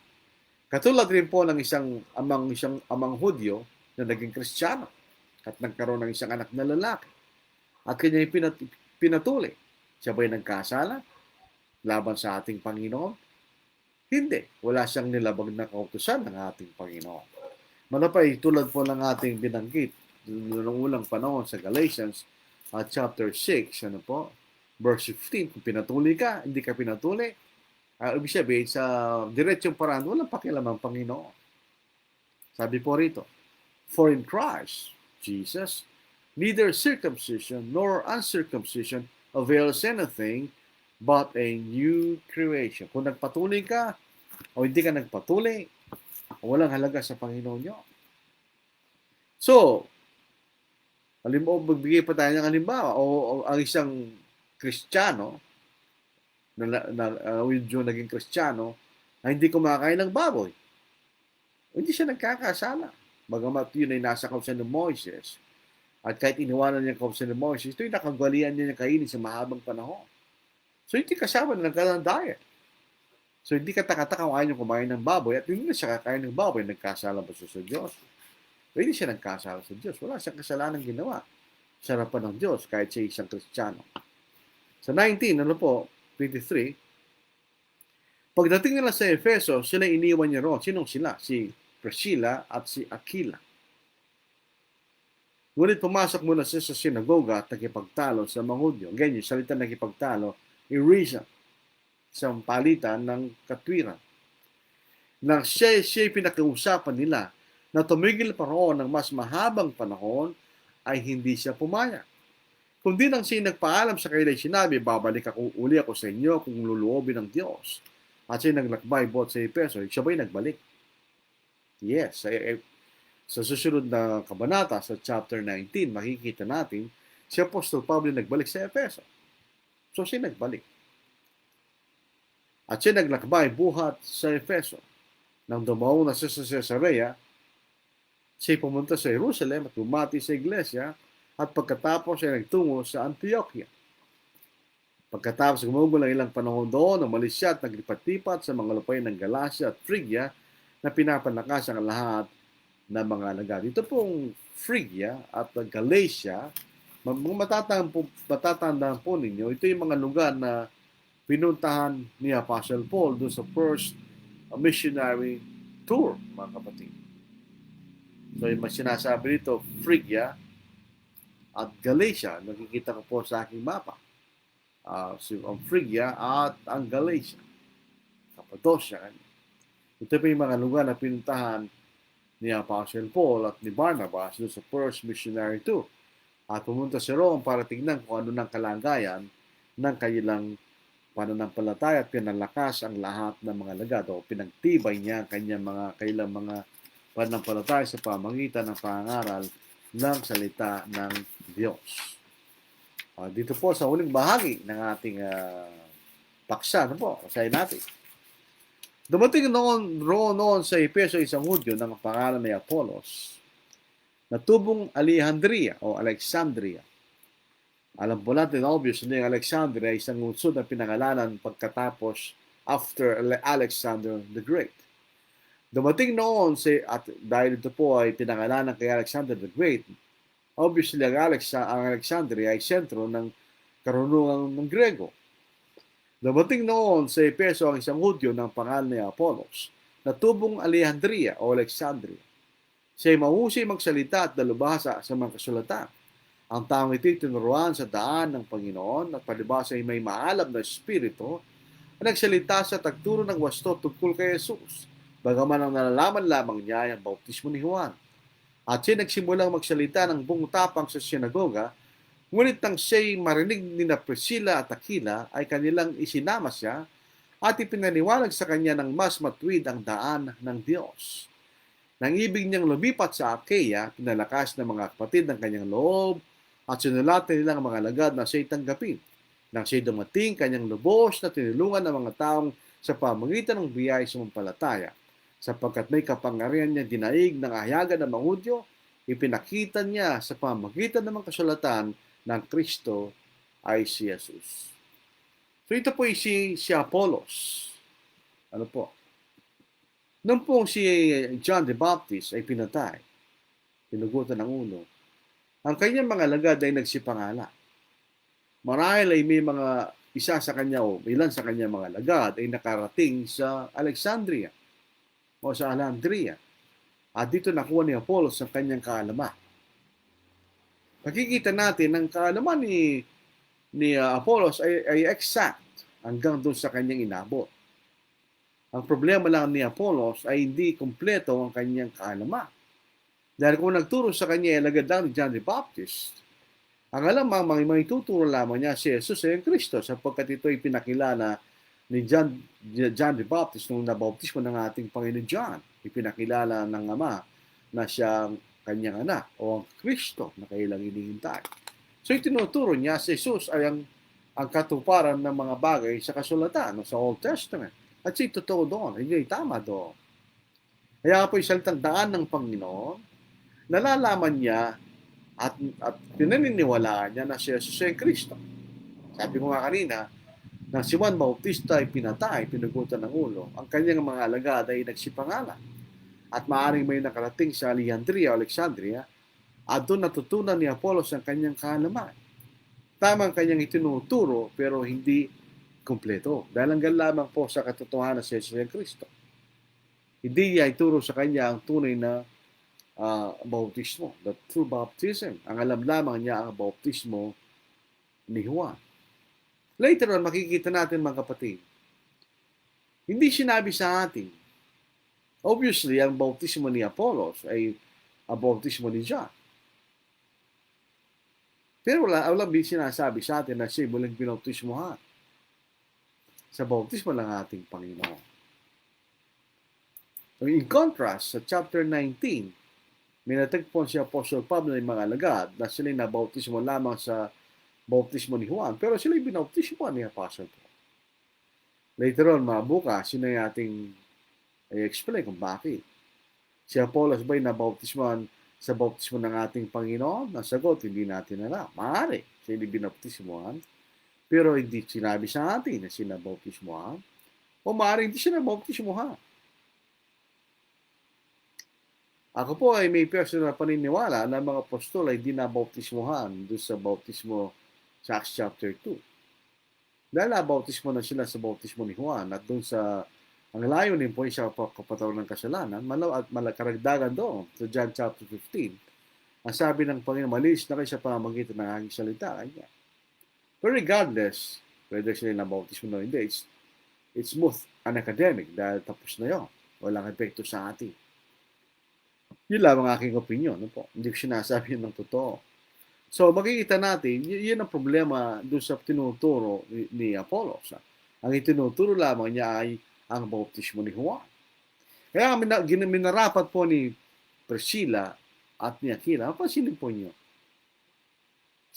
Katulad rin po ng isang amang Hudyo na naging Kristiyano at nagkaroon ng isang anak na lalaki. At kanya pinatuloy. Siya ba'y nagkasala laban sa ating Panginoon? Hindi. Wala siyang nilabag na kautusan ng ating Panginoon. Manapay, tulad po ng ating binanggit noong unang panahon sa Galatians chapter 6, verse 15, kung pinatuloy ka, hindi ka pinatuloy, ibig sabihin, sa diretsong paraan, walang pakialam ang Panginoon. Sabi po rito, for in Christ, Jesus, neither circumcision nor uncircumcision avails anything but a new creation. Kung nagpatuloy ka o hindi ka nagpatuloy, walang halaga sa Panginoon nyo. So, magbigay pa tayo ng halimbawa o ang isang Kristiyano yung naging Kristiyano na hindi kumakain ng baboy. Hindi siya nagkakasala. Bagamat yun ay nasa kautusan ng Moises. At kahit iniwanan niya ang kautusan ng Moises, ito'y nakagwalian niya kainin sa mahabang panahon. So, hindi kasama na nagkaroon ng diet. So, hindi ka takataka kung ayaw niyo kumain ng baboy at hindi na siya kakain ng baboy, nagkasala ba siya sa Diyos? Hindi siya nagkasala sa Diyos. Wala siyang kasalanan ginawa sa harapan ng Diyos kahit siya isang Kristiyano. Sa 19, 23, pagdating nila sa Efeso, sila iniwan niya roon. Sinong sila? Si Priscilla at si Aquila. Ngunit pumasok muna siya sa sinagoga at nakipagtalo sa mga Hudyo. Ganyan, yung salita nakipagtalo, reason, isang palitan ng katwiran. Nang siya'y pinakausapan nila na tumigil pa roon ng mas mahabang panahon, ay hindi siya pumayag. Kundi nang siya nagpaalam sa kanila, sinabi, babalik uli ako sa inyo kung luluobin ng Diyos. At siya naglakbay buhat sa Efeso. Siya ba'y nagbalik? Yes. Sa susunod na kabanata, sa chapter 19, makikita natin, si Apostol Pablo nagbalik sa Efeso. So siya nagbalik. At siya naglakbay buhat sa Efeso. Nang dumaong na siya sa Caesarea, siya pumunta sa Jerusalem at bumati sa iglesia at pagkatapos ay nagtungo sa Antioquia. Pagkatapos gumugulang ilang panahon doon, umalis siya at naglipat-lipat sa mga lupay ng Galacia at Phrygia na pinapalakas ang lahat ng mga alagad. Ito pong Phrygia at Galatia, matatandaan po ninyo, ito yung mga lugar na pinuntahan ni Apostle Paul doon sa first missionary tour, mga kapatid. So yung sinasabi dito, Phrygia at Galatia, nakikita ko po sa aking mapa. Ang Phrygia at ang Galatia. Cappadocia. Ito po yung mga lugar na pinuntahan ni Apostle Paul at ni Barnabas doon sa first missionary tour. At pumunta si Rome para tignan kung ano ng kalagayan ng kanilang pananampalataya at pinalakas ang lahat ng mga alagad o pinagtibay niya ang kailang mga pananampalataya sa pamagitan ng pangaral ng salita ng Diyos. Dito po sa uling bahagi ng ating paksa, basahin natin. Dumating noon sa Efeso isang Hudyo ng pangalan ni Apollos, na tubong Alejandria o Alexandria. Alam po natin, obviously, ang Alexandria ay isang lungsod na pinangalanan pagkatapos after Alexander the Great. Dumating noon, at dahil ito po ay pinangalanan kay Alexander the Great, obviously, ang Alexandria ay sentro ng karunungan ng Grego. Dumating noon sa Efeso ang isang Hudyo ng pangalan ni Apollos, na tubong Alejandria o Alexandria. Siya ay mahusay magsalita at dalubhasa sa mga kasulatan. Ang taong ito'y tinuruan sa daan ng Panginoon at palibhasa ay may maalab na espiritu na nagsalita sa tagturo ng wasto tungkol kay Jesus. Bagaman ang nalalaman lamang niya ay ang bautismo ni Juan. At siya nagsimulang magsalita ng buong tapang sa sinagoga, ngunit nang siya'y marinig ni na Priscilla at Aquila ay kanilang isinama siya at ipinaliwanag sa kanya ng mas matuwid ang daan ng Diyos. Nang ibig niyang lumipat sa Achaia, pinalakas ng mga kapatid ng kanyang loob at sinulatan nilang mga alagad na siya'y tanggapin. Nang siya'y dumating, kanyang lubos na tinulungan ng mga taong sa pamamagitan ng biyaya sumampalataya. Sapagkat may kapangyarihan niya dinaig ng ahyagan ng mga Hudyo, ipinakita niya sa pamamagitan ng mga kasulatan ng Kristo ay si Jesus. So ito po ay si Apollos. Ano po? Nung po si John the Baptist ay pinatay, pinugutan ng ulo, ang kanyang mga alagad ay nagsipangala. Marahil ay may mga isa sa kanya o ilan sa kanyang mga alagad ay nakarating sa Alexandria o sa Alejandria. At dito nakuha ni Apollos ang kanyang kaalaman. Nakikita natin ang kaalaman ni Apollos ay exact hanggang doon sa kanyang inabot. Ang problema lang ni Apollos ay hindi kumpleto ang kanyang kaalaman. Dahil kung nagturo sa kanya ay alagad lang ni John the Baptist, ang alam mga ituturo lamang niya si Jesus ay ang Kristo sapagkat ito ay pinakilala ni John the Baptist nung nabautismo ng ating Panginoon John. Ipinakilala ng Ama na siyang kanyang anak o ang Kristo na kailang hinihintay. So itinuturo niya si Jesus ay ang katuparan ng mga bagay sa kasulatan o sa Old Testament. At siya totoo doon, hindi tama doon. Kaya po isang daan ng Panginoon, nalalaman niya at pinaniniwalaan niya na si Jesus ay Kristo. Sabi ko nga kanina, na si Juan Bautista ay pinatay, pinugutan ng ulo, ang kanyang mga alagad ay nagsipangalan. At maaaring may nakarating sa Alejandria o Alexandria, at doon natutunan ni Apollos ang kanyang kaalaman. Tama ang kanyang itinuturo, pero hindi kumpleto. Dahil hanggang lamang po sa katotohanan si Jesus ay Kristo. Hindi niya ituro sa kanya ang tunay na bautismo, the true baptism. Ang alam lamang niya ang bautismo ni Juan. Later on, makikita natin mga kapatid, hindi sinabi sa atin, obviously, ang bautismo ni Apollos ay ang bautismo ni John. Pero wala sinasabi sa atin na siya muling binautismohan sa bautismo ng ating Panginoon. So in contrast, sa chapter 19, may natagpuan si Apostle Pablo ng mga alagad na sila'y nabautismo lamang sa bautismo ni Juan, pero sila'y binautismo ni Apostle Paul. Later on, bukas, sino yung ating i-explain kung bakit. Si Apollos ba'y nabautismohan sa bautismo ng ating Panginoon? Ang sagot, hindi natin alam. Maaari, siya hindi binautismohan, pero hindi sinabi sa atin na siya nabautismohan, o maaari hindi siya nabautismohan. Ako po ay may personal paniniwala na mga apostol ay di nabautismohan doon sa bautismo sa Acts chapter 2. Dahil nabautismo na sila sa bautismo ni Juan at doon sa ang layunin po ay sa kapatawaran ng kasalanan, at malakaragdagan doon sa John chapter 15. Ang sabi ng Panginoon, malis na kayo sa pamamagitan ng aking salita. Kanya. But regardless, whether sila nabautismo na hindi, it's smooth and academic dahil tapos na yun. Walang epekto sa atin. Yun lang ang aking opinion. Hindi ko sinasabi yun ng totoo. So, makikita natin, yun ang problema doon sa tinuturo ni Apollos. Ang itinuturo lamang niya ay ang bautismo ni Juan. Kaya minarapat po ni Priscilla at ni Aquila, pansinin po niyo.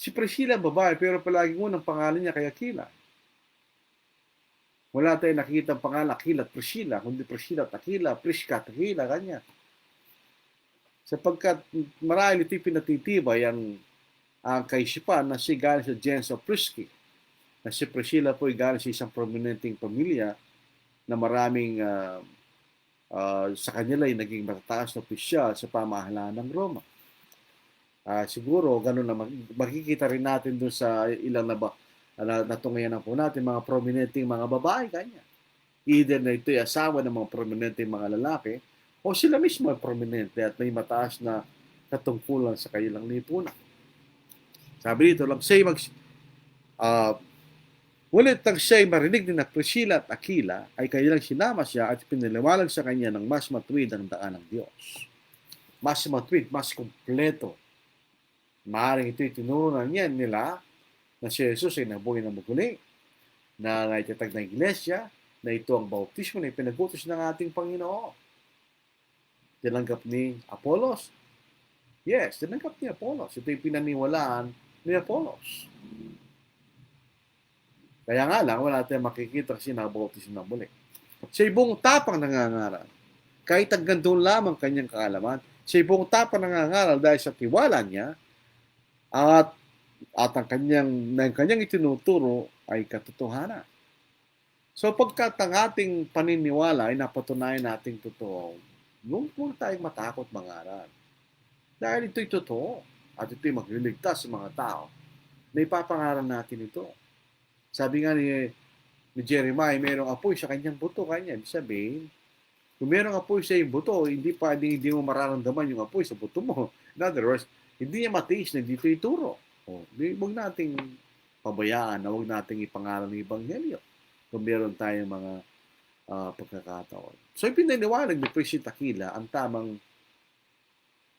Si Priscilla babae, pero palaging unang pangalan niya kay Aquila. Wala tayong nakikita ang pangalan Aquila at Priscilla, kundi Priscilla at Aquila, Prisca at Aquila, ganyan. Sapagkat marahil ito'y pinatitibay ang kaisipan na si galing sa gens of Prisci, na si Priscilla po ay galing sa isang prominenteng pamilya na maraming sa kanila ay naging matataas na opisyal sa pamahalaan ng Roma. Siguro, ganun na makikita rin natin doon sa ilang natungayan po natin, mga prominenteng mga babae, kanya. Either na ito'y asawa ng mga prominenteng mga lalaki, o sila mismo ay prominente at may mataas na katungkulan sa kanilang lipunan. Sabi dito, lang siya'y ngunit nang siya'y marinig din na Priscilla at Aquila, ay kanilang sinama siya at pinaliwanag sa kanya ng mas matuwid ang daan ng Diyos. Mas matuwid, mas kompleto. Maaaring ito'y tinurunan niya nila na si Jesus ay nabuhay na muli, na naitatag na iglesia, na ito ang bautismo na ipinagutos ng ating Panginoon. Tinanggap ni Apollos? Yes, tinanggap ni Apollos. Ito'y pinaniwalaan ni Apollos. Kaya nga lang, wala tayong makikita kasi nabautismo na muli. Siya buong tapang nangangaral. Kahit hanggang doon lamang kanyang kaalaman, siya buong tapang nangangaral dahil sa tiwala niya at ang kanyang itinuturo ay katotohanan. So pagkat ang ating paniniwala ay napatunayan nating totoo, huwag tayong matakot mangaral. Dahil ito'y totoo at ito'y magliligtas sa mga tao na ipapangaral natin ito. Sabi nga ni Jeremiah, mayroong apoy sa kanyang buto. Kanya, ibig sabihin, kung mayroong apoy sa iyong buto, hindi mo mararamdaman yung apoy sa buto mo. In other words, hindi niya matiis na dito ituro. Huwag nating pabayaan na huwag nating ipangaral ng Ebanghelyo kung meron tayong mga pagkakataon. So, ipinaniwalag ni Priscilla Aquila ang tamang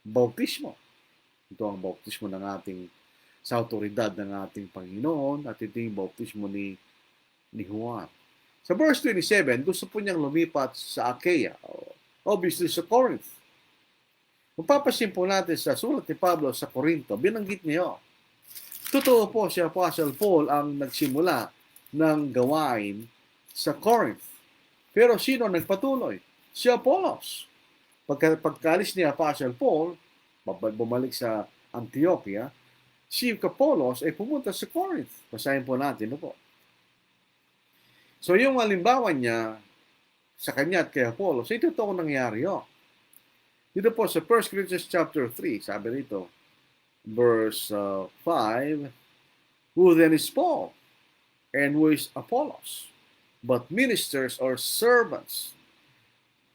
bautismo. Ito ang bautismo ng ating sa autoridad ng ating Panginoon at ito yung bautismo ni Juan. Sa verse 27, gusto po niyang lumipat sa Achaia, obviously sa Corinth. Kung papasin po natin sa sulat ni Pablo sa Corinto, binanggit niya, totoo po si Apostle Paul ang nagsimula ng gawain sa Corinth. Pero sino nagpatuloy? Si Apollos. Pagkalis ni Apostle Paul, bumalik sa Antioquia, si Apollos ay pumunta sa Corinth. Basahin po natin, po. So yung halimbawa niya sa kanya at kay Apollos, ay totoo nangyari yun. Dito po sa 1 Corinthians chapter 3, sabi rito, verse 5, who then is Paul? And who is Apollos? But ministers or servants,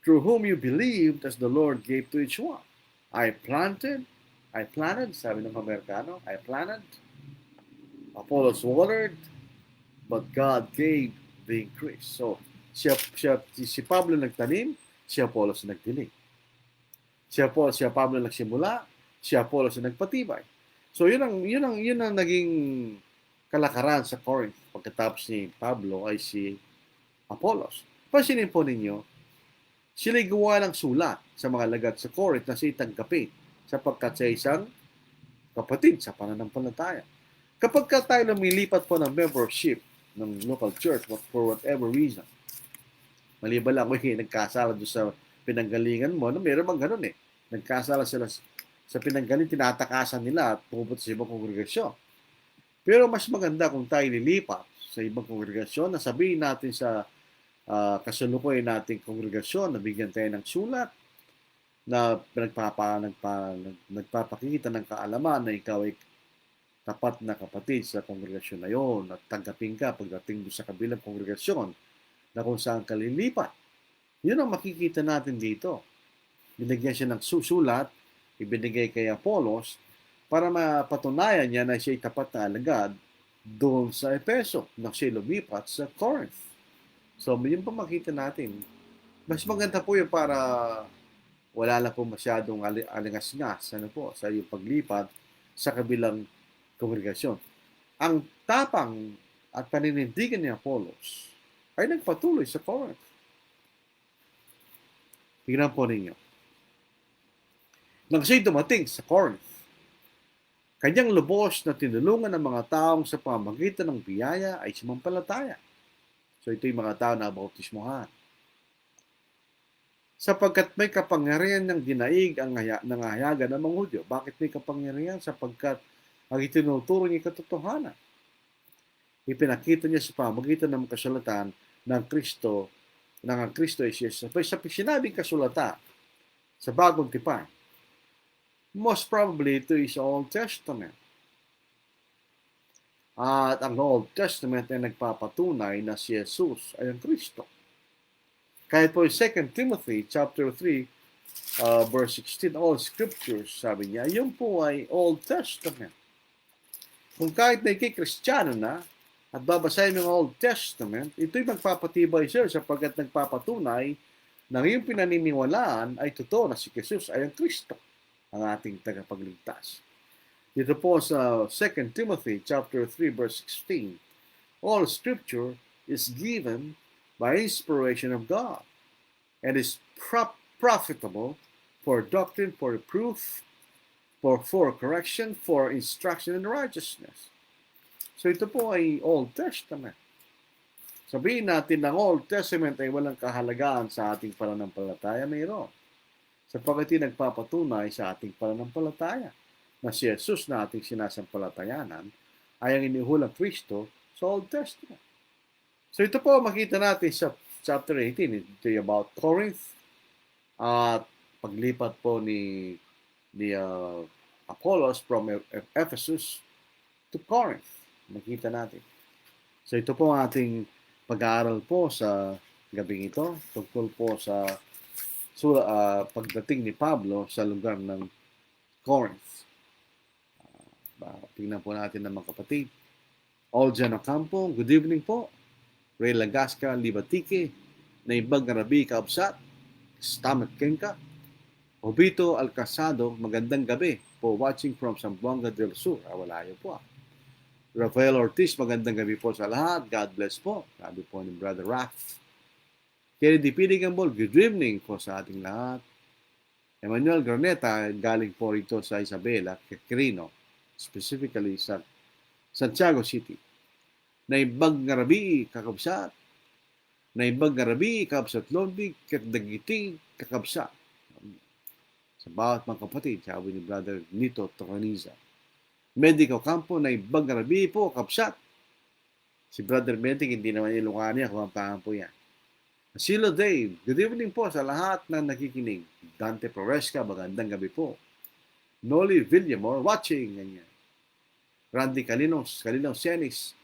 through whom you believed as the Lord gave to each one. I planted, sabi ng Amerikano, I planted, Apollos watered, but God gave the increase. So, si Pablo nagtanim, si Apollos nagdilig. Si Pablo nagsimula, si Apollos nagpatibay. So, yun ang naging kalakaran sa Corinth. Pagkatapos ni Pablo ay si Apollos. Pansinin po ninyo, sila'y gawa ng sulat sa mga lagat sa Corinth na siya tanggapin sapagkat sa isang kapatid sa pananampalataya. Kapag tayo lumilipat po ng membership ng local church for whatever reason, maliban lang kung nagkasala doon sa pinanggalingan mo, meron bang ganun eh. Nagkasala sila sa pinanggaling, tinatakasan nila at pupunta sa ibang kongregasyon. Pero mas maganda kung tayo lilipat sa ibang kongregasyon na sabihin natin sa kasalukuyan nating kongregasyon na bigyan tayo ng sulat na nagpapakita ng kaalaman na ikaw ay tapat na kapatid sa kongregasyon na yon at tanggapin ka pagdating sa kabilang kongregasyon na kung saan ka lilipat. Yun ang makikita natin dito. Binigyan siya ng susulat, ibinigay kay Apollos para mapatunayan niya na siya ay tapat na alagad doon sa Efeso na siya lumipat sa Corinth. So, yun pa makita natin. Mas maganda po yun para wala na po masyadong alingas-ngas sa iyong paglipat sa kabilang kongregasyon. Ang tapang at paninindigan ni Apollos ay nagpatuloy sa Corinth. Tingnan po ninyo. Nang siya'y dumating sa Corinth, Kanyang lubos na tinulungan ng mga taong sa pamamagitan ng biyaya ay sumampalataya. So ito yung mga tao na bautismohan. Sapagkat may kapangyarihan ng dinaig ang nangahayagan ng mga Hudyo. Bakit may kapangyarihan? Sapagkat ang itinuturo niya katotohanan. Ipinakita niya sa pamamagitan ng kasulatan ng Kristo, ng ang Kristo ay Jesus. Sa sinabing kasulatan sa Bagong Tipan, most probably ito is Old Testament. At ang Old Testament ay nagpapatunay na si Jesus ay ang Kristo. Kahit po 2 Timothy chapter 3, verse 16, all scriptures, sabi niya, yun po ay Old Testament. Kung kahit na ikikristyano na, at babasahin ng Old Testament, ito'y magpapatibay sir sapagkat nagpapatunay na ngayong pinaniniwalaan ay totoo na si Jesus ay ang Kristo, ang ating tagapagligtas. Dito po sa 2 Timothy chapter 3 verse 16, all scripture is given by inspiration of God and is profitable for doctrine, for reproof, for correction, for instruction in righteousness. So ito po ay Old Testament. Sabihin natin na Old Testament ay walang kahalagaan sa ating pananampalataya, mayroon. Sapagkat nagpapatunay sa ating pananampalataya na si Jesus na ating sinasampalatayanan ay ang inihulang Kristo sa Old Testament. So ito po makita natin sa chapter 18. Ito about Corinth at paglipat po ni Apollos from Ephesus to Corinth. Makita natin. So ito po ang ating pag-aaral po sa gabing ito tungkol po sa pagdating ni Pablo sa lugar ng Corinth. Tingnan po natin ng mga kapatid. Oljan Ocampo, good evening po. Ray Lagasca, Libatike, Naibag Rabi Kaabsat, Stamat Kenka, Obito Alcasado, magandang gabi po watching from Zamboanga del Sur. Wala yun po. Rafael Ortiz, magandang gabi po sa lahat. God bless po. Sabi po ni Brother Raph. Kennedy Pidigambol, good evening po sa ating lahat. Emmanuel Graneta, galing po rito sa Isabela, Quirino, specifically sa Santiago City. Naibag nga rabi, kakabsat. Naibag nga rabi, kakabsat Londig, kakdagiti, kakabsat. Sa bawat mga kapatid, sabi ni Brother Nito Tocaniza. Medico Campo na ibang rabi po, kapsat. Si Brother Medic, hindi naman ilungani ako ang pangampo yan. Asilo Dave, good evening po sa lahat na nakikinig. Dante Proresca, magandang gabi po. Noli Villamor, watching. Ganyan. Randy Calinos Senis,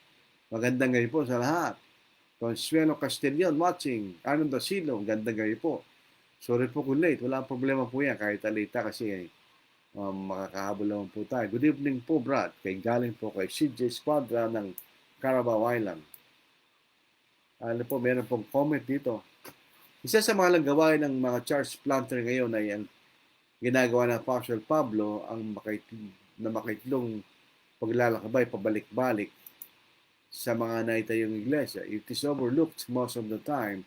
magandang gabi po sa lahat. Consuelo Castellon, watching. Arnold Asilo, magandang gabi po. Sorry po kung late, wala problema po yan kahit alita kasi makakahabol naman po tayo. Good evening po, Brad. Galing po kay CJ Squadra ng Carabao Island. Ano po, meron pong comment dito. Isa sa mga gawain ng mga church planter ngayon ay ang ginagawa ng Apostle Pablo ang makaitlong paglalakbay, pabalik-balik sa mga naitayong iglesia. It is overlooked most of the time.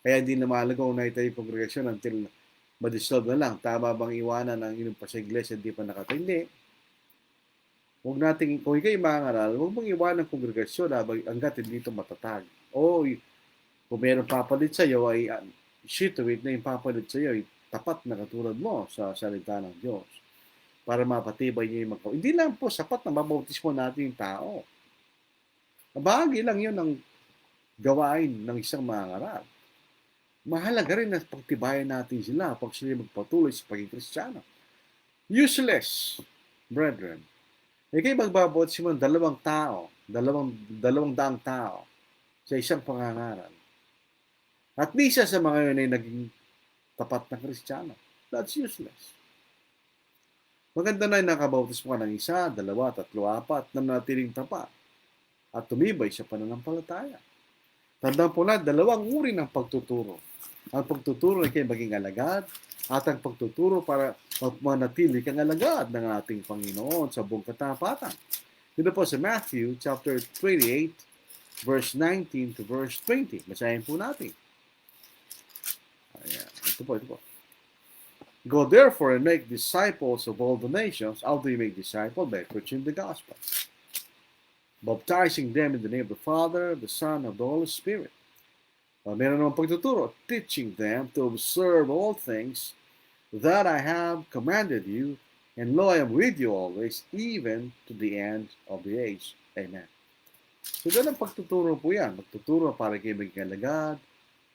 Kaya hindi na mahalagang naitayong kongregasyon until ma-dissolve na lang. Tama bang iwanan ang inyong pa sa iglesia hindi pa nakatindi? Huwag natin, kung ikay mangaral, huwag mong iwanan ang kongregasyon hanggat hindi ito matatag. O kung meron papalit sa iyo, ay see to it na yung papalit sa iyo ay tapat na katulad mo sa salita ng Diyos para mapatibay niya yung mga. Hindi lang po sapat na mabautismo natin yung tao. Bahagi lang yun ng gawain ng isang mangaral. Mahalaga rin na pagtibayan natin sila pag sila magpatuloy sa pagiging Kristiyano. Useless, brethren. Ikay magbabautismo ng dalawang daang tao sa isang pangangaral. At di siya sa mga yun ay naging tapat na Kristiyano. That's useless. Maganda na yung nakabautismo ka ng isa, dalawa, tatlo, apat na natiling tapat at tumibay sa pananampalataya. Tandaan po na, dalawang uri ng pagtuturo. Ang pagtuturo ay kayo maging alagad at ang pagtuturo para manatili kang alagad ng ating Panginoon sa buong katapatan. Dito po sa Matthew chapter 28, verse 19 to verse 20. Basahin po natin. Ayan. Ito po. Go therefore and make disciples of all the nations. How do you make disciples? By preaching the gospel, baptizing them in the name of the Father, the Son, of the Holy Spirit. Meron naman pagtuturo, teaching them to observe all things that I have commanded you, and lo, I am with you always, even to the end of the age. Amen. So, ganun pagtuturo po yan. Pagtuturo para kayo maging alagad,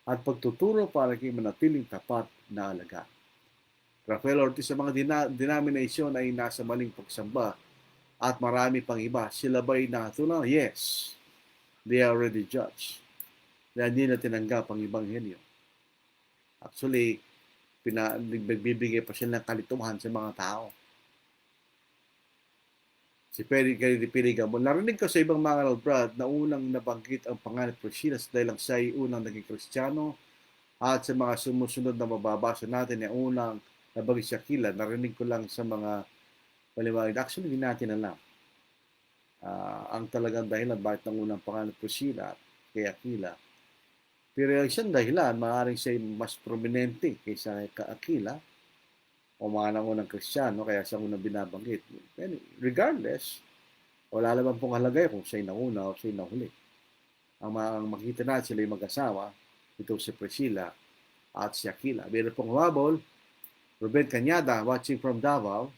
at pagtuturo para kayo manatiling tapat na alagad. Rafael Ortiz, sa mga denomination ay nasa maling pagsamba at marami pang iba. Sila ba'y nakatulong? Yes. They are already judged. Dahil hindi na tinanggap ang Ebanghelyo. Actually, nagbibigay pa sila ng kalituhan sa mga tao. Si Piligamon, narinig ko sa ibang mga Brad na unang nabanggit ang pangalan Priscilla dahil lang siya ay unang naging Kristiyano, at sa mga sumusunod na mababasa natin ay unang nabanggit si Aquila. Narinig ko lang sa mga paliwanag. Actually, hindi natin alam ang talagang dahilan bakit ng unang pangalan Priscilla kay Aquila. Pero yung isang dahilan, maaaring siya mas prominente kaysa kay Aquila o mga nangunang Kristiyano, kaya siya unang binabanggit. Regardless, wala naman pong halagay kung siya'y nauna o siya'y nahuli. Ang makita natin sila yung mag-asawa, ito si Priscilla at si Aquila. Meron pong humabol, Ruben Cañada, watching from Davao,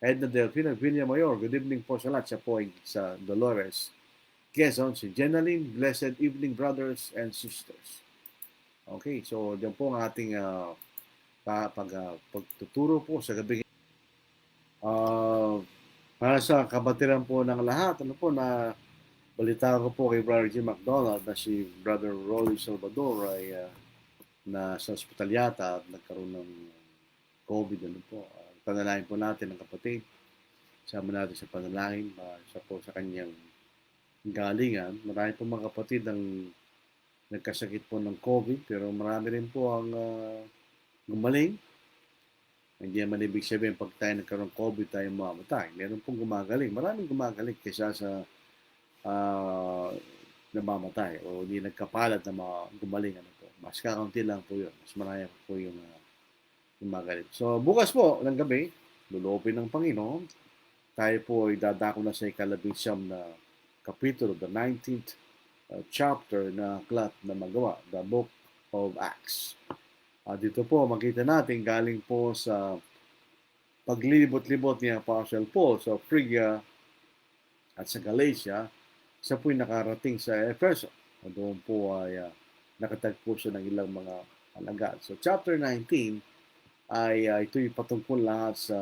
Edna Delfino, William Mayor, good evening po sa lahat. Siya po ay sa Dolores, Quezon, si Jenaline, blessed evening brothers and sisters. Okay, so diyan po ang ating pagtuturo po sa gabi. Para sa kabatiran po ng lahat, na balita ko po kay Brother Jim McDonald na si Brother Rolly Salvador ay nasa ospital yata at nagkaroon ng COVID. Panalangin po natin ang kapatid. Sama natin sa panalangin po sa kanyang galingan. Marami po mga kapatid ang nagkasakit po ng COVID, pero marami rin po ang gumaling. Hindi naman ibig sabihin pag tayo nagkaroon ng COVID tayo mamamatay. Meron pong gumagaling. Maraming gumagaling kaysa sa namamatay o hindi nagkapalat na mga gumaling. Mas kakaunti lang po yun. Mas marami po yung gumagaling. So bukas po ng gabi, lulupin ng Panginoon, tayo po ay dadako na sa ikalabing-siyam na kapitulo, the 19th chapter na aklat na magawa, the book of Acts. Dito po makita natin galing po sa paglilibot-libot ni Apostle Paul sa Phrygia at sa Galatia, siya po'y nakarating sa Efeso. Doon po ay nakatagpo siya ng ilang mga alagad. So chapter 19 ay ito'y patungkol lahat sa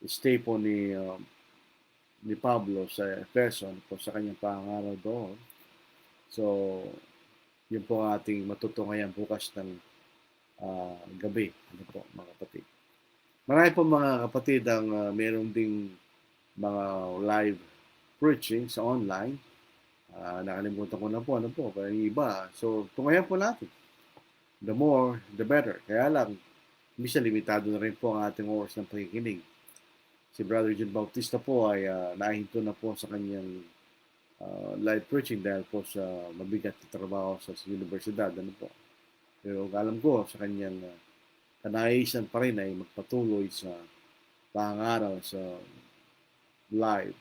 stay po ni Pablo sa Efeso po sa kanyang pangaraw doon. So yun po ang ating matutunghayan bukas ng gabi. Po mga kapatid. Marami po mga kapatid ang meron ding mga live preaching sa online. Nakalimutan ko na po, pero yung iba. So, tunghayan po natin. The more, the better. Kaya lang, minsan limitado na rin po ang ating oras ng pakikinig. Si Brother John Bautista po ay nahinto na po sa kanyang live preaching dahil po sa mabigat na trabaho sa universidad. Po. Pero alam ko sa kanyang kanaisan pa rin ay magpatuloy sa pangaral sa live.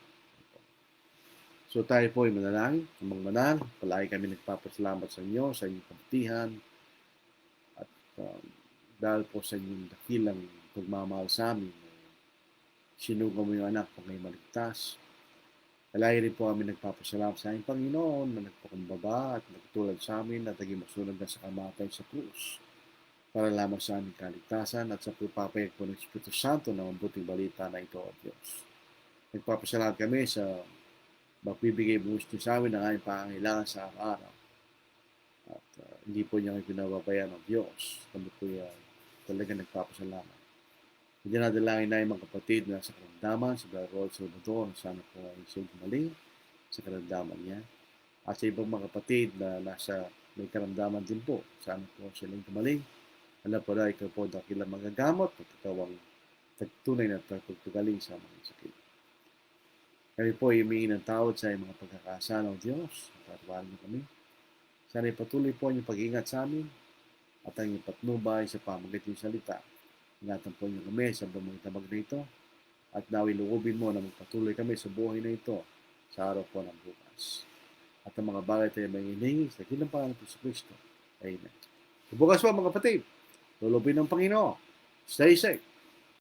So tayo po ay manalangin, sumangmanal. Palagi kami nagpapasalamat sa inyo, sa inyong kabutihan. At dahil po sa inyong dakilang pagmamahal sa amin, sinugo mo yung anak pang ngayon maligtas. Palagi rin po kami nagpapasalamat sa aking Panginoon na nagpakumbaba at nagtulad sa amin at naging masunod na sa kamatay sa krus para lamang sa aming kaligtasan at sa pagpapayag po ng Espiritu Santo na mabuting balita na ito at Diyos. Nagpapasalamat kami sa magbibigay buhos niyo sa amin ng aming pangangailangan sa araw. At hindi po niya pinababayan ng Diyos. Kami po talaga nagpapasalamat. Hindi na dalangin na yung mga kapatid na sa karamdaman, sa Brother Rod Salvador, sana po ay siya gumaling sa karamdaman niya. At sa ibang mga kapatid na nasa may karamdaman din po, sana po silang gumaling. Alam po na ikaw po dakilang magagamot at ikaw ang tunay na pagtugaling sa mga sakit. Kami po ay humingi ng tawad sa mga pagkakasala ng Diyos. Patawarin niyo kami. Sana ipatuloy po ang pag-iingat sa amin at ang patnubay sa pamagitan ng salita. Ingatan po niyo kami sa mga tabag na ito at nawi luubin mo na magpatuloy kami sa buhay na ito sa araw po ng bukas. At ang mga bagay tayo may hinihingi sa kilang pangalan po sa Kristo. Amen. Bukas po mga kapatid, lulubin ng Panginoon. Stay safe.